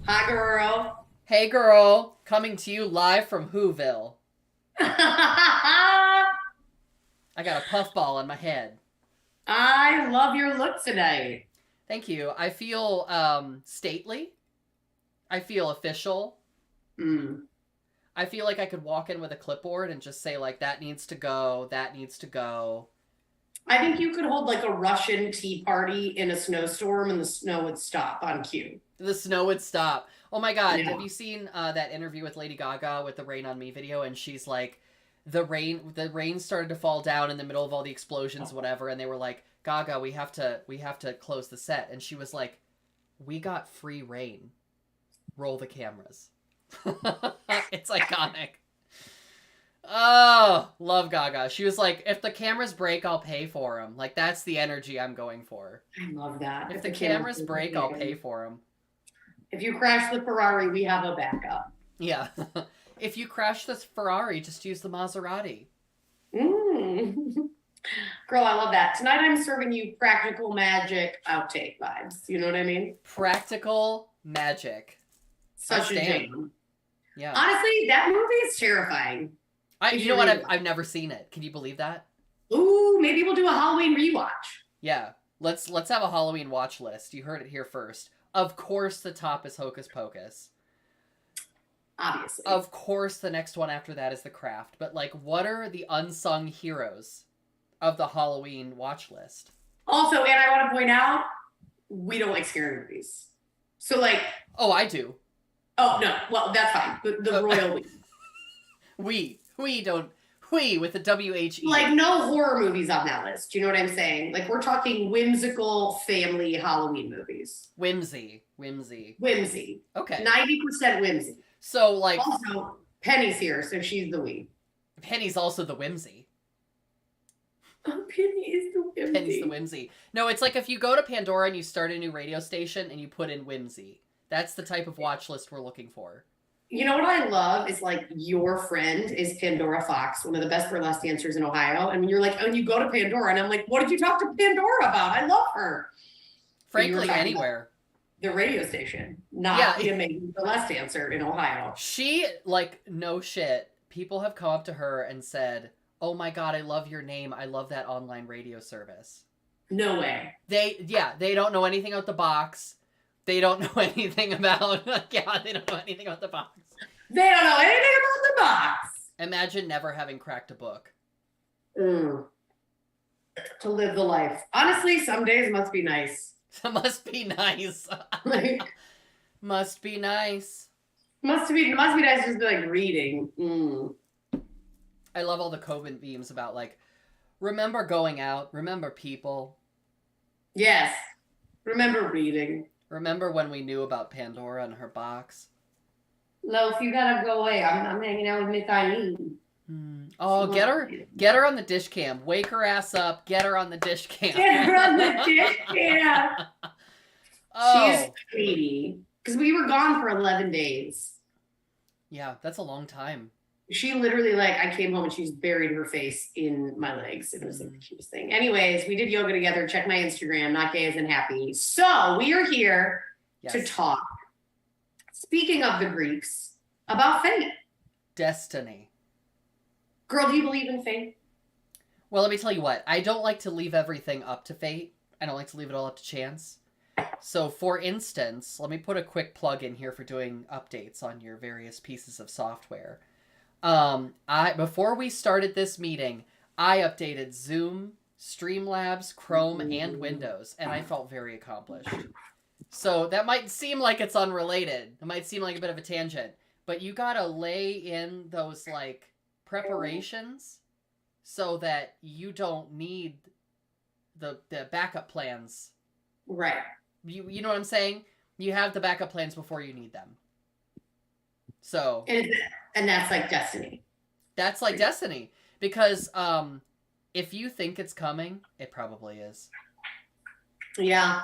Hi, girl. Hey girl, coming to you live from Whoville. I got a puffball on my head. I love your look tonight. Thank you. I feel stately. I feel official. Mm. I feel like I could walk in with a clipboard and just say like that needs to go, that needs to go. I think you could hold like a Russian tea party in a snowstorm and the snow would stop on cue. The snow would stop. Oh my god, have Yeah. you seen that interview with Lady Gaga with the Rain on Me video and she's like the rain started to fall down in the middle of all the explosions whatever and they were like, "Gaga, we have to close the set." And she was like, "We got free rain. Roll the cameras." It's iconic. Oh, love Gaga. She was like, "If the cameras break, I'll pay for them." Like that's the energy I'm going for. I love that. If If the the camera, cameras break, I'll pay for them. if you crash the Ferrari, we have a backup. Yeah. If you crash this Ferrari, just use the Maserati. Mm. Girl, I love that. Tonight I'm serving you practical magic outtake vibes. You know what I mean? Practical magic. I Such a stand. jam. Yeah. Honestly, that movie is terrifying if You know you what? read I've never seen it. Can you believe that? Ooh, maybe we'll do a Halloween rewatch. Yeah. Let's have a Halloween watch list. You heard it here first. Of course, the top is Hocus Pocus. Obviously. Of course, the next one after that is The Craft. But like, what are the unsung heroes of the Halloween watch list? Also, and I want to point out, we don't like scary movies. So, like, Oh, I do. oh no, well that's fine. The royal we. We don't we with the WHE. Like no horror movies on that list. Do you know what I'm saying? Like we're talking whimsical family Halloween movies. Whimsy. Whimsy. Okay. 90% whimsy. So like Also, Penny's here, so she's the we. Penny's also the whimsy. Oh, Penny is the whimsy. Penny's the whimsy. No, it's like if you go to Pandora and you start a new radio station and you put in whimsy. That's the type of watch list we're looking for. You know what I love is like your friend is Pandora Fox, one of the best burlesque dancers in Ohio. And you're like, oh, and you go to Pandora, and I'm like, what did you talk to Pandora about? I love her. But you were Frankly, talking about anywhere. the radio station, not Yeah, the amazing burlesque dancer in Ohio. she like no shit. People have come up to her and said, "Oh my god, I love your name. I love that online radio service." No way. They don't know anything about the box. They don't know anything about yeah, they don't know anything about the box. They don't know anything about the box. Imagine never having cracked a book. Mm, to live the life. Honestly, some days must be nice. That must be nice. Like Must be nice. must be nice just to be like reading. Mm. I love all the COVID memes about like, remember going out, remember people, Yes. Remember reading. remember when we knew about Pandora and her box. Loaf, you gotta go away. I'm hanging out with Miss Eileen. Oh, get her on the dish cam. Wake her ass up. Get her on the dish cam. Get her on the dish cam. She's Oh, 80. Because we were gone for 11 days. yeah, that's a long time. She literally, like, I came home and she's buried her face in my legs. It was like the cutest thing. Anyways, we did yoga together. Check my Instagram, not gay as in happy. So we are here to Yes. talk. Speaking of the Greeks, about fate. Destiny. Girl, do you believe in fate? Well, let me tell you what. I don't like to leave everything up to fate. I don't like to leave it all up to chance. So, for instance, let me put a quick plug in here for doing updates on your various pieces of software. I before we started this meeting, I updated Zoom, Streamlabs, Chrome, and Windows, and I felt very accomplished. So that might seem like it's unrelated. It might seem like a bit of a tangent, but you gotta lay in those like preparations so that you don't need the backup plans. Right. You know what I'm saying? You have the backup plans before you need them. So And that's like destiny. that's like destiny because if you think it's coming, it probably is. Yeah.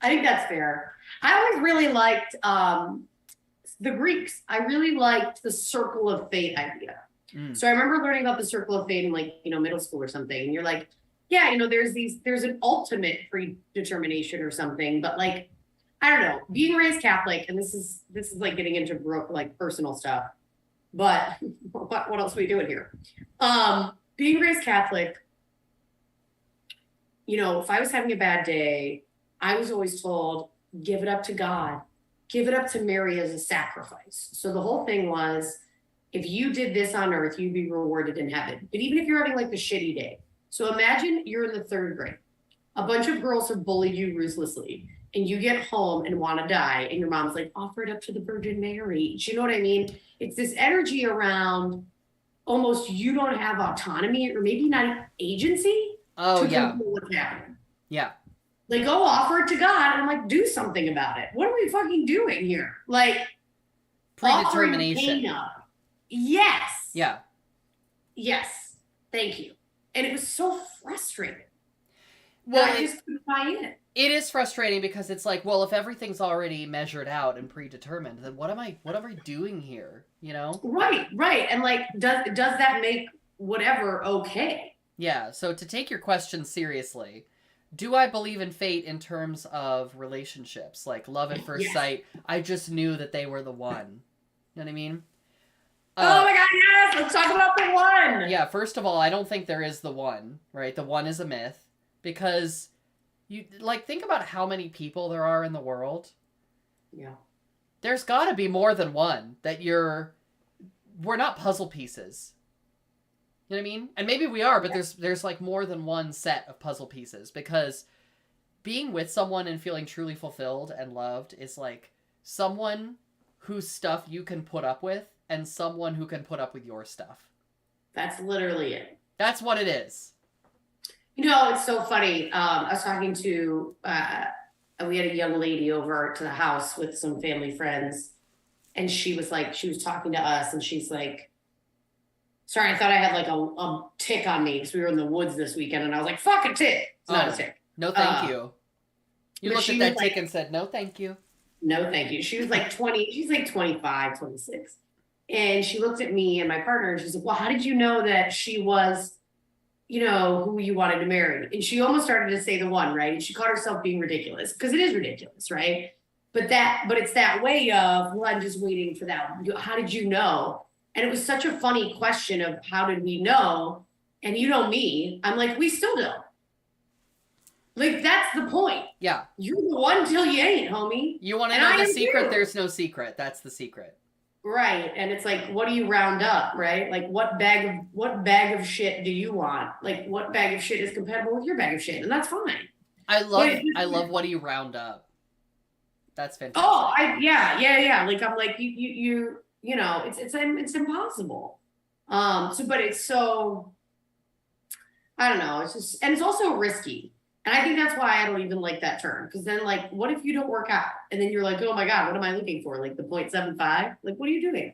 I think that's fair. I always really liked the Greeks. I really liked the circle of fate idea. Mm. So I remember learning about the circle of fate in like, middle school or something. And you're like, yeah, there's an ultimate predetermination or something, but like, I don't know, being raised Catholic, and this is like getting into like personal stuff, but what else are we doing here? Being raised Catholic, you know, if I was having a bad day, I was always told, give it up to God, give it up to Mary as a sacrifice. So the whole thing was, if you did this on earth, you'd be rewarded in heaven. But even if you're having like the shitty day, so imagine you're in the third grade, a bunch of girls have bullied you ruthlessly, and you get home and want to die, and your mom's like, offer it up to the Virgin Mary. Do you know what I mean? It's this energy around almost you don't have autonomy or maybe not agency Oh to yeah. control what's happening. Yeah. Like, go offer it to God, and I'm like, do something about it. What are we fucking doing here? Like, offering Predetermination. pain up. Yes. Yeah. Yes. Thank you. And it was so frustrating. Well, I just couldn't buy in. it is frustrating because it's like, well, if everything's already measured out and predetermined, then what am I doing here? You know? Right. And like, does that make whatever okay? Yeah. So to take your question seriously, do I believe in fate in terms of relationships, like love at first Yes. sight? I just knew that they were the one. You know what I mean? Oh my God, yes! Let's talk about the one. Yeah, first of all, I don't think there is the one, right? The one is a myth because you like think about how many people there are in the world. Yeah. There's got to be more than one that we're not puzzle pieces. You know what I mean? And maybe we are, but there's like more than one set of puzzle pieces because being with someone and feeling truly fulfilled and loved is like someone whose stuff you can put up with and someone who can put up with your stuff. That's literally it. That's what it is. You know, it's so funny. I was talking to, we had a young lady over to the house with some family friends, and she was talking to us, and she's like, sorry, I thought I had like a tick on me because we were in the woods this weekend, and I was like, fuck a tick. It's not a tick. No, thank you. You but looked she at that was tick like- and said, no, thank you. No, thank you. She was like 20, she's like 25, 26. And she looked at me and my partner, and she's like, well, how did you know that she was, you know, who you wanted to marry? And she almost started to say the one, right? And she caught herself being ridiculous because it is ridiculous, right? But it's that way of, well, I'm just waiting for that. How did you know? And it was such a funny question of how did we know? And you know me, I'm like, we still don't. Like, that's the point. Yeah. You're the one till you ain't, homie. You want to And know I the am secret? too. There's no secret. That's the secret. Right. And it's like, what do you round up, right? Like what bag of shit do you want? Like what bag of shit is compatible with your bag of shit? And that's fine. I Wait. love what do you round up? That's fantastic. Oh, yeah. Like I'm like, you know, it's impossible. But it's so, I don't know. It's just, and it's also risky. And I think that's why I don't even like that term. Because then, like, what if you don't work out? And then you're like, oh my God, what am I looking for? Like the 0.75? Like, what are you doing?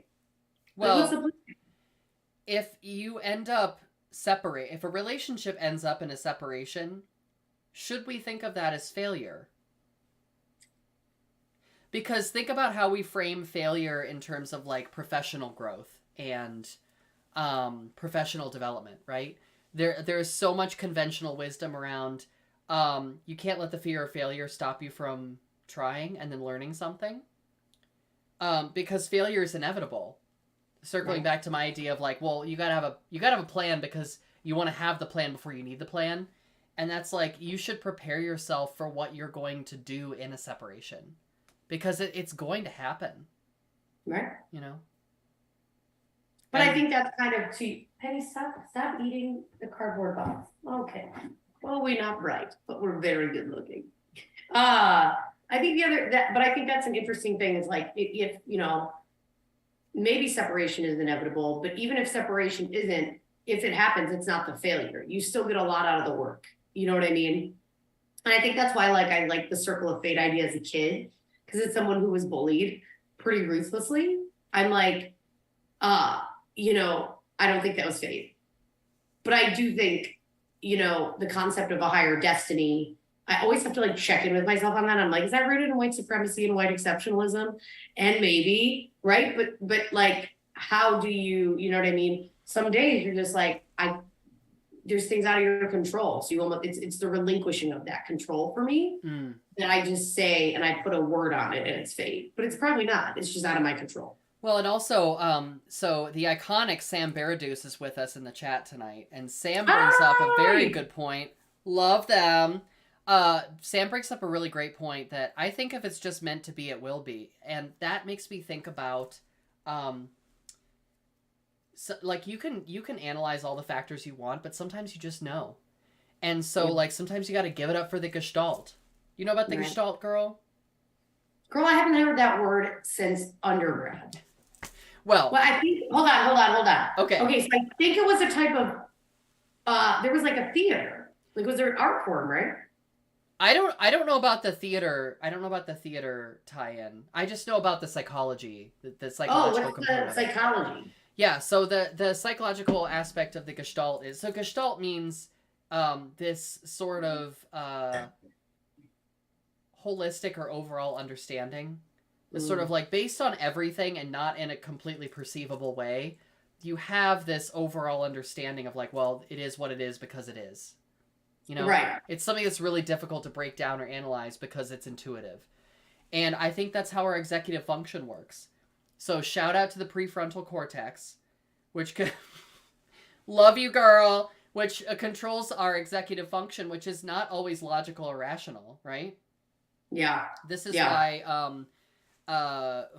Well, like, what's the if you end up if a relationship ends up in a separation, should we think of that as failure? Because think about how we frame failure in terms of like professional growth and professional development, right? There's so much conventional wisdom around you can't let the fear of failure stop you from trying and then learning something. Because failure is inevitable. Circling Right. back to my idea of like, well, you gotta have a plan because you want to have the plan before you need the plan. And that's like, you should prepare yourself for what you're going to do in a separation. Because it's going to happen, right? you know? But I And- think that's kind of Penny, stop eating the cardboard box. Okay. Well, we're not bright, but we're very good looking. I think but I think that's an interesting thing is like, if, you know, maybe separation is inevitable, but even if separation isn't, if it happens, it's not the failure. You still get a lot out of the work. You know what I mean? And I think that's why I like the circle of fate idea as a kid, because it's someone who was bullied pretty ruthlessly. I'm like, you know, I don't think that was fate. But I do think, you know, the concept of a higher destiny, I always have to like check in with myself on that. I'm like, is that rooted in white supremacy and white exceptionalism? And maybe, right? But like, how do you know what I mean? Some days you're just like, there's things out of your control. So you almost, it's the relinquishing of that control for me that I just say, and I put a word on it and it's fate, but it's probably not. It's just out of my control. Well, and also, so the iconic Sam Baraduce is with us in the chat tonight, and Sam brings up a very good point. Love them. Sam brings up a really great point that I think if it's just meant to be, it will be. And that makes me think about, so, like, you can analyze all the factors you want, but sometimes you just know. And so, like, sometimes you got to give it up for the Gestalt. You know about the Gestalt, girl? Girl, I haven't heard that word since undergrad. Well, I think, hold on. Okay. Okay, so I think it was a type of, there was like a theater. Like, was there an art form, right? I don't know about the theater. I don't know about the theater tie-in. I just know about the psychology, the psychological component. What's the psychology? Yeah, so the psychological aspect of the Gestalt is, so Gestalt means this sort of holistic or overall understanding. It's sort of like based on everything and not in a completely perceivable way. You have this overall understanding of like, well, it is what it is because it is. You know, right. It's something that's really difficult to break down or analyze because it's intuitive. And I think that's how our executive function works. So shout out to the prefrontal cortex, which could love you, girl, which controls our executive function, which is not always logical or rational, right? Yeah. This is why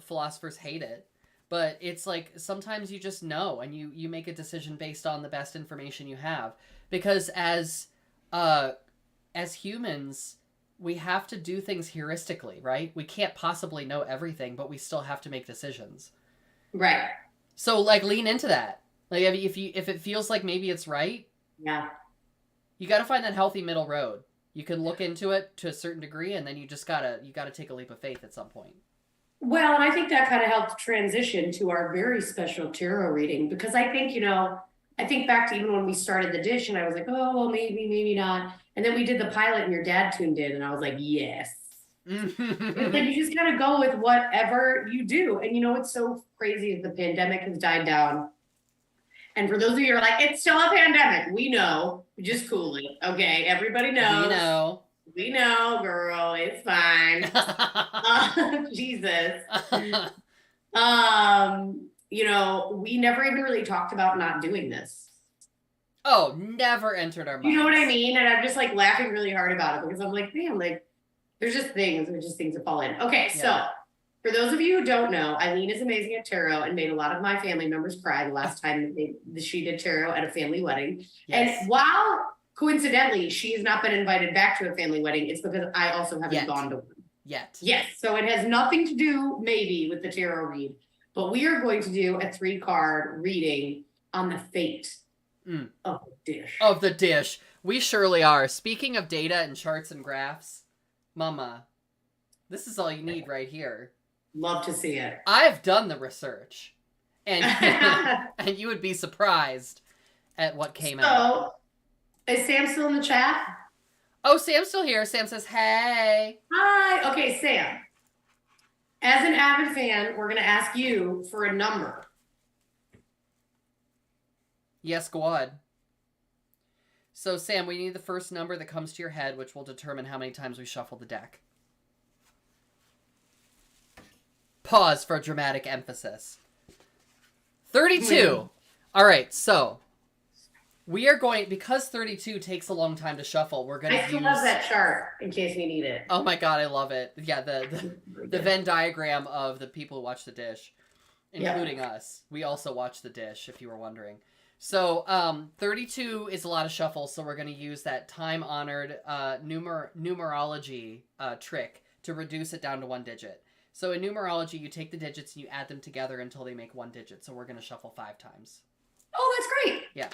philosophers hate it. But it's like sometimes you just know and you make a decision based on the best information you have. Because as humans, we have to do things heuristically, right? We can't possibly know everything, but we still have to make decisions. Right. So like lean into that. Like if it feels like maybe it's right, you got to find that healthy middle road. You can look into it to a certain degree, and then you gotta take a leap of faith at some point. Well, and I think that kind of helped transition to our very special tarot reading, because I think, I think back to even when we started the dish and I was like, oh, well, maybe not. And then we did the pilot and your dad tuned in and I was like, yes. It's like you just kind of go with whatever you do. And what's so crazy is the pandemic has died down. And for those of you who are like, it's still a pandemic. We know. Just cool it. Okay. Everybody knows. We know, girl. It's fine. Jesus. We never even really talked about not doing this. Oh, never entered our minds. You know what I mean? And I'm just like laughing really hard about it because I'm like, man, like there's just things that fall in. Okay, so for those of you who don't know, Eileen is amazing at tarot and made a lot of my family members cry the last time she did tarot at a family wedding. Yes. And while coincidentally she has not been invited back to a family wedding, it's because I also haven't gone to one. Yet. Yes, so it has nothing to do maybe with the tarot read, but we are going to do a 3-card reading on the fate of the dish. Of the dish. We surely are. Speaking of data and charts and graphs, Mama, this is all you need right here. Love to see it. I've done the research. And and you would be surprised at what came out. So, is Sam still in the chat? Oh, Sam's still here. Sam says, hey. Hi. Okay, Sam. As an avid fan, we're going to ask you for a number. Yes, go on. So, Sam, we need the first number that comes to your head, which will determine how many times we shuffle the deck. Pause for dramatic emphasis. 32. All right, so we are going, because 32 takes a long time to shuffle, we're going to use... I still love that chart in case we need it. Oh my god, I love it. Yeah, the Venn diagram of the people who watch the dish, including us. We also watch the dish, if you were wondering. So, 32 is a lot of shuffle, so we're going to use that time-honored numerology trick to reduce it down to 1 digit. So in numerology, you take the digits and you add them together until they make 1 digit. So we're going to shuffle 5 times. Oh, that's great. Yeah.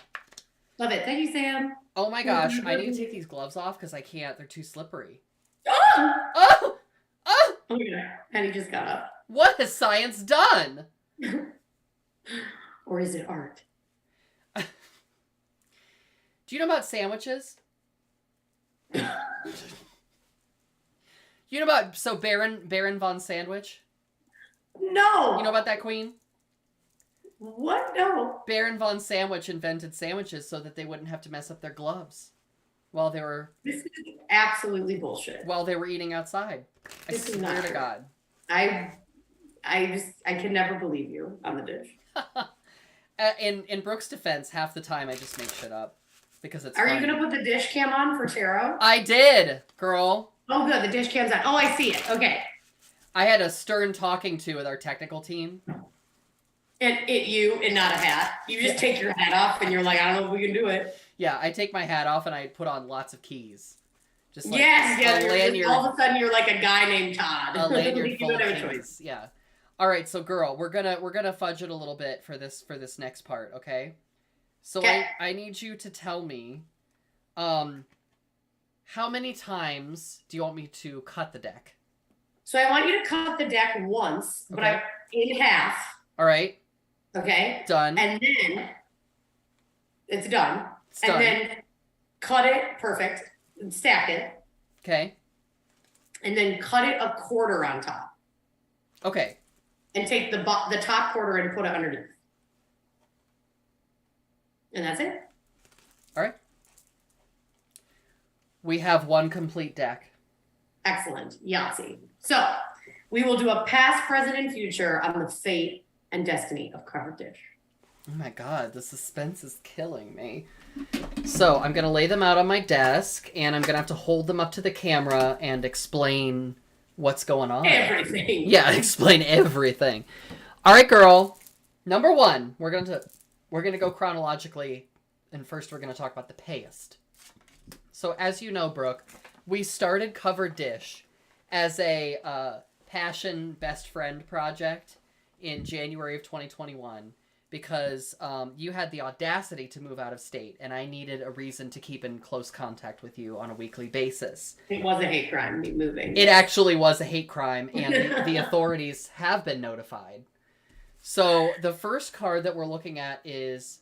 Love it. Thank you, Sam. Oh my gosh. I need to take these gloves off because I can't. They're too slippery. Oh! Oh! Oh! Oh, yeah. And he just got up. What has science done? Or is it art? Do you know about sandwiches? You know about, Baron von Sandwich? No. You know about that queen? What? No. Baron von Sandwich invented sandwiches so that they wouldn't have to mess up their gloves while they were This is absolutely bullshit. eating outside. I This is swear not to true. God. I can never believe you on the dish. In Brooke's defense, half the time I just make shit up because it's Are funny. you gonna put the dish cam on for tarot? I did, girl. Oh, good. The dish cam's on. Oh, I see it. Okay. I had a stern talking to with our technical team. You and not a hat. You just take your hat off and you're like, I don't know if we can do it. Yeah, I take my hat off and I put on lots of keys. Just like Yes, yeah. a lanyard, All of a sudden, you're like a guy named Todd. a lanyard You full don't of have a choice. keys. Yeah. All right, so girl, we're gonna fudge it a little bit for this next part, okay? So Okay. I need you to tell me, how many times do you want me to cut the deck? So I want you to cut the deck once, but Okay. in half. All right, Okay. done. And then it's done. It's and done. then cut it perfect. And stack it. Okay. And then cut it a quarter on top. Okay. And take the top quarter and put it underneath. And that's it. All right. We have one complete deck. Excellent. Yahtzee. So we will do a past, present, and future on the fate and destiny of Carved Dish. Oh my god, the suspense is killing me. So I'm gonna lay them out on my desk, and I'm gonna have to hold them up to the camera and explain what's going on. Everything. Yeah, explain everything. All right, girl. Number one, we're gonna go chronologically, and first we're gonna talk about the payest. So as you know, Brooke, we started Covered Dish as a passion best friend project in January of 2021 because you had the audacity to move out of state, and I needed a reason to keep in close contact with you on a weekly basis. It was a hate crime, me moving. It actually was a hate crime, and the authorities have been notified. So the first card that we're looking at is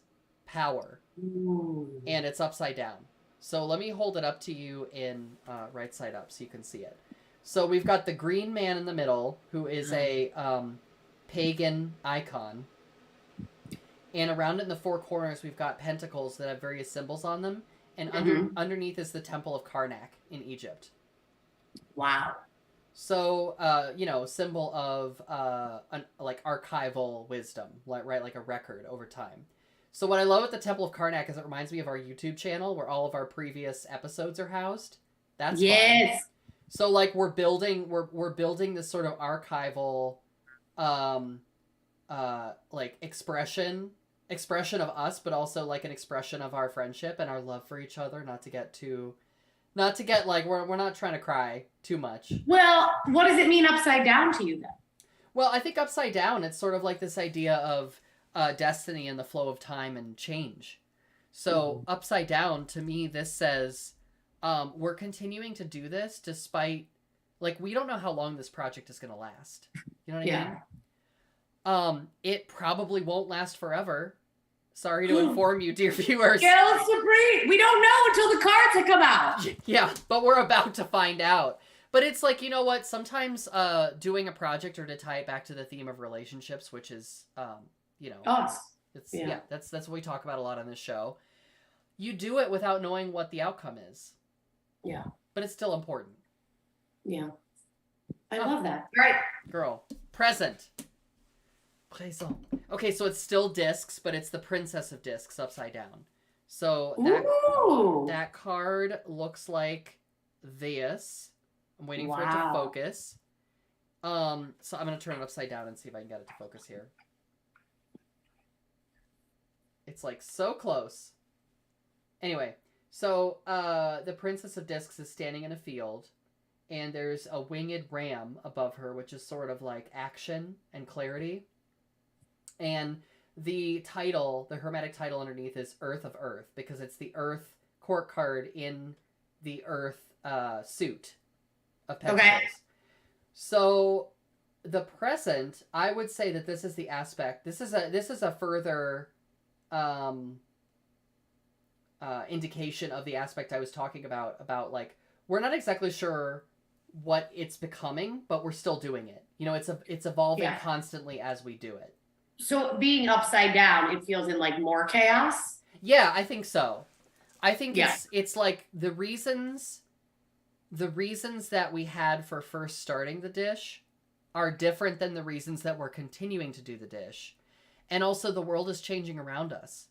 Power, Ooh. and it's upside down. So let me hold it up to you in right side up so you can see it. So we've got the green man in the middle, who is a pagan icon. And around it in the four corners, we've got pentacles that have various symbols on them. And underneath is the Temple of Karnak in Egypt. Wow. So, symbol of like archival wisdom, like a record over time. So what I love at the Temple of Karnak is it reminds me of our YouTube channel where all of our previous episodes are housed. That's yes. fun. So like we're building this sort of archival, like expression of us, but also like an expression of our friendship and our love for each other. Not to get like we're not trying to cry too much. Well, what does it mean upside down to you then? Well, I think upside down, it's sort of like this idea of destiny and the flow of time and change. So upside down, to me, this says we're continuing to do this despite, like, we don't know how long this project is going to last. You know what I mean? It probably won't last forever. Sorry to inform you, dear viewers. Get us to breathe. We don't know until the cards have come out. Yeah, but we're about to find out. But it's like, you know what? Sometimes doing a project, or to tie it back to the theme of relationships, which is, Us. it's that's what we talk about a lot on this show. You do it without knowing what the outcome is. Yeah. But it's still important. Yeah. I love that. All right. Girl, present. Présent. Okay, so it's still discs, but it's the Princess of Discs upside down. So that card looks like this. I'm waiting for it to focus. So I'm going to turn it upside down and see if I can get it to focus here. It's like so close. Anyway, so the Princess of Discs is standing in a field, and there's a winged ram above her, which is sort of like action and clarity. And the title, the hermetic title underneath is Earth of Earth, because it's the Earth court card in the Earth suit of Pentacles. Okay. So the present, I would say that this is the aspect. This is a further indication of the aspect I was talking about like we're not exactly sure what it's becoming, but we're still doing it. You know, it's evolving constantly as we do it. So being upside down, it feels in like more chaos. Yeah, I think so. I think Yeah. it's like the reasons that we had for first starting the dish are different than the reasons that we're continuing to do the dish. And also the world is changing around us.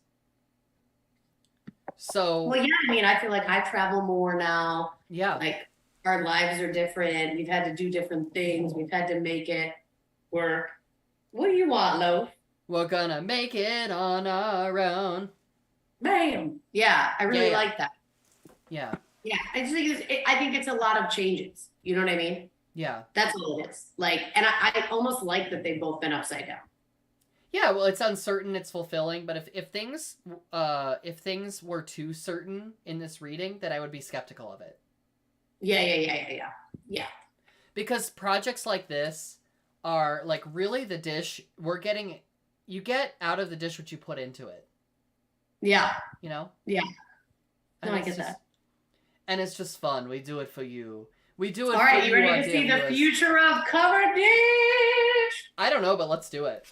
So, Well, yeah, I mean, I feel like I travel more now. yeah. Like our lives are different. We've had to do different things. We've had to make it work. What do you want, Lo? We're gonna make it on our own. Bam. Yeah, I really Yeah. like that. Yeah. Yeah, I just think I think it's a lot of changes. You know what I mean? Yeah. That's all it is. Like, and I almost like that they've both been upside down. Yeah, well, it's uncertain, it's fulfilling, but if things were too certain in this reading, then I would be skeptical of it. Yeah. Because projects like this are like really the dish you get out of the dish what you put into it. Yeah. You know? Yeah. And No, I it's get just, that. and it's just fun. We do it for you. We do it All for right, you you. ready to see the future of covered dish? I don't know, but let's do it.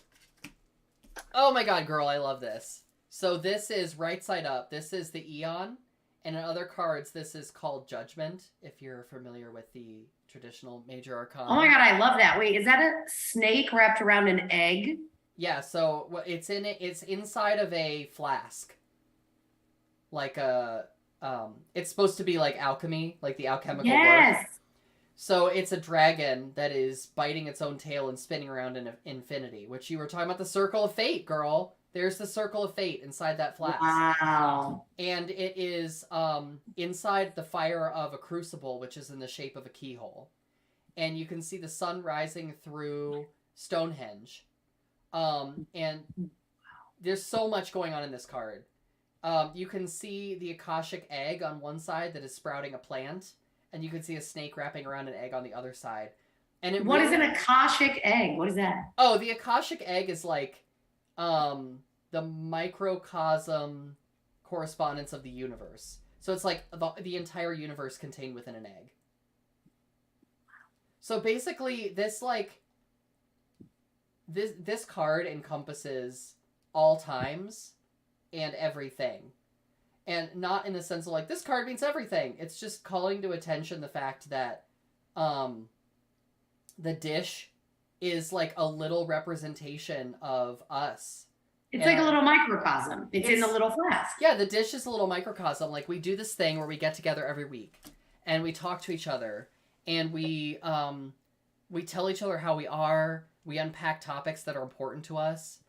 Oh my god, girl, I love this. So this is right side up. This is the Eon. And in other cards, this is called Judgment, if you're familiar with the traditional major arcana. Oh my god, I love that. Wait, is that a snake wrapped around an egg? Yeah, so it's inside of a flask. Like a it's supposed to be like alchemy, like the alchemical work. So it's a dragon that is biting its own tail and spinning around in infinity, which you were talking about the circle of fate, girl. There's the circle of fate inside that flask. Wow. And it is inside the fire of a crucible, which is in the shape of a keyhole. And you can see the sun rising through Stonehenge. And there's so much going on in this card. You can see the Akashic egg on one side that is sprouting a plant, and you can see a snake wrapping around an egg on the other side. And what is an Akashic egg? What is that? Oh, the Akashic egg is like the microcosm correspondence of the universe. So it's like the entire universe contained within an egg. So basically, this card encompasses all times and everything. And not in the sense of like, this card means everything. It's just calling to attention the fact that the dish is like a little representation of us. It's like a little microcosm. It's in the little flask. Yeah, the dish is a little microcosm. Like, we do this thing where we get together every week and we talk to each other and we tell each other how we are. We unpack topics that are important to us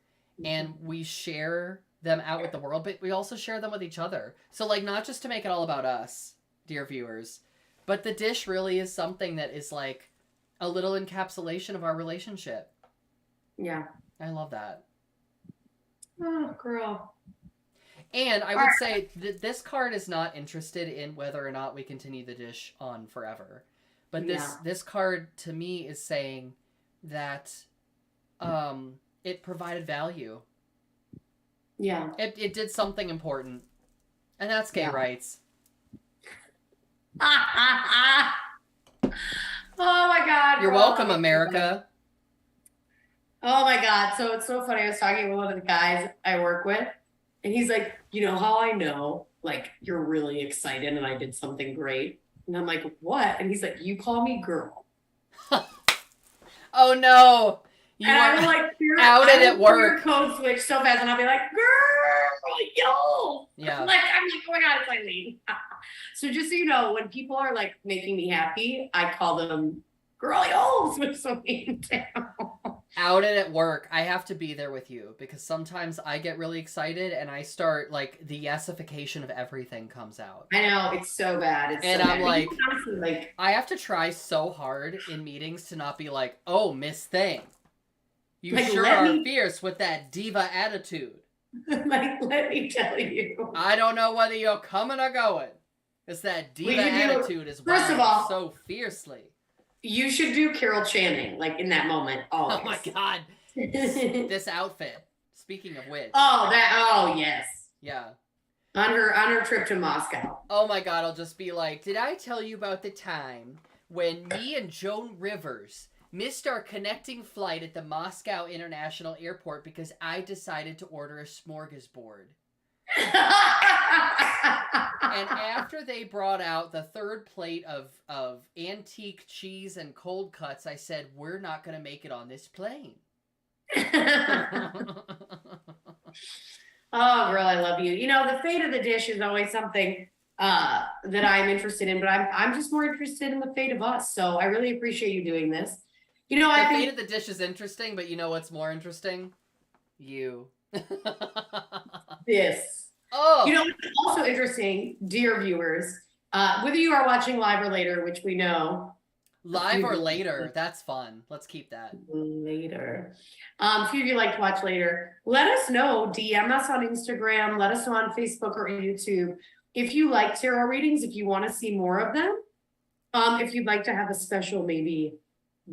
and we share them out with the world, but we also share them with each other. So like, not just to make it all about us, dear viewers, but the dish really is something that is like a little encapsulation of our relationship. Yeah. I love that. Oh, girl. And I would say that this card is not interested in whether or not we continue the dish on forever. But this card to me is saying that it provided value. Yeah. It did something important. And that's gay rights. Oh my god. You're welcome, America. Oh my god. So it's so funny. I was talking with one of the guys I work with, and he's like, you know how I know, like, you're really excited and I did something great? And I'm like, what? And he's like, you call me girl. Oh no. I will like outed at work. Code switch so fast, and I'll be like, girl, yo. Yeah. I'm like, oh my god, it's Eileen. So just so you know, when people are like making me happy, I call them girl, yo, switch something down. Outed at work. I have to be there with you because sometimes I get really excited and I start like the yesification of everything comes out. I know, it's so bad. It's and so I'm bad. like, honestly, I have to try so hard in meetings to not be like, oh, Miss Thing. You like, sure are fierce with that diva attitude. Like, let me tell you. I don't know whether you're coming or going. It's that diva attitude is first of all, so fiercely. You should do Carol Channing, like, in that moment. Always. Oh my god. This outfit. Speaking of which. Oh yes. Yeah. On her trip to Moscow. Oh my god, I'll just be like, did I tell you about the time when me and Joan Rivers missed our connecting flight at the Moscow International Airport because I decided to order a smorgasbord. And after they brought out the third plate of antique cheese and cold cuts, I said, we're not going to make it on this plane. Oh, girl, I love you. You know, the fate of the dish is always something that I'm interested in, but I'm just more interested in the fate of us. So I really appreciate you doing this. You know, the fate of the dish is interesting, but you know what's more interesting? You. This. Oh. You know, what's also interesting, dear viewers, whether you are watching live or later, which we know. Live or later, that's fun. Let's keep that. Later. A few of you like to watch later. Let us know. DM us on Instagram. Let us know on Facebook or YouTube if you like tarot readings, if you want to see more of them. If you'd like to have a special maybe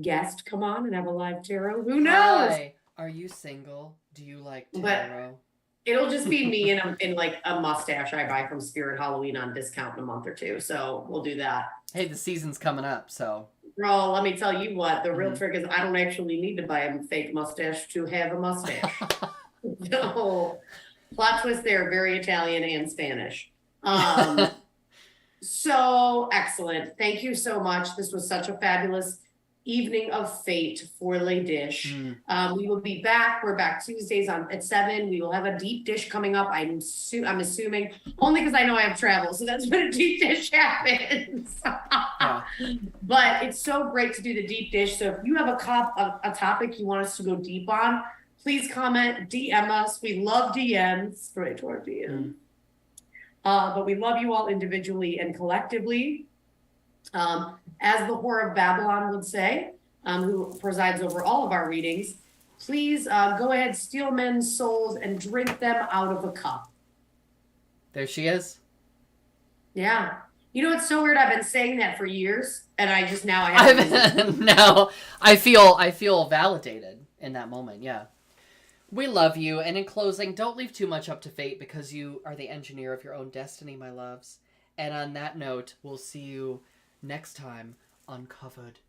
guest come on and have a live tarot, who knows? Hi. Are you single? Do you like tarot? It'll just be me in like a mustache I buy from Spirit Halloween on discount in a month or two. So we'll do that. Hey, the season's coming up, so. Bro, let me tell you what, the real trick is I don't actually need to buy a fake mustache to have a mustache. No. Plot twist there, very Italian and Spanish. So excellent. Thank you so much. This was such a fabulous evening of fate for Les Dish. We will be back. We're back Tuesdays at 7. We will have a deep dish coming up. I'm assuming only because I know I have travel, so that's when a deep dish happens. Yeah. But it's so great to do the deep dish. So if you have a topic you want us to go deep on, please comment, DM us. We love DMs, straight to our DM. But we love you all individually and collectively. As the Whore of Babylon would say, who presides over all of our readings, please go ahead, steal men's souls and drink them out of a cup. There she is. Yeah. You know, it's so weird. I've been saying that for years, and I just now now I feel validated in that moment. Yeah. We love you, and in closing, don't leave too much up to fate because you are the engineer of your own destiny, my loves. And on that note, we'll see you next time on Covered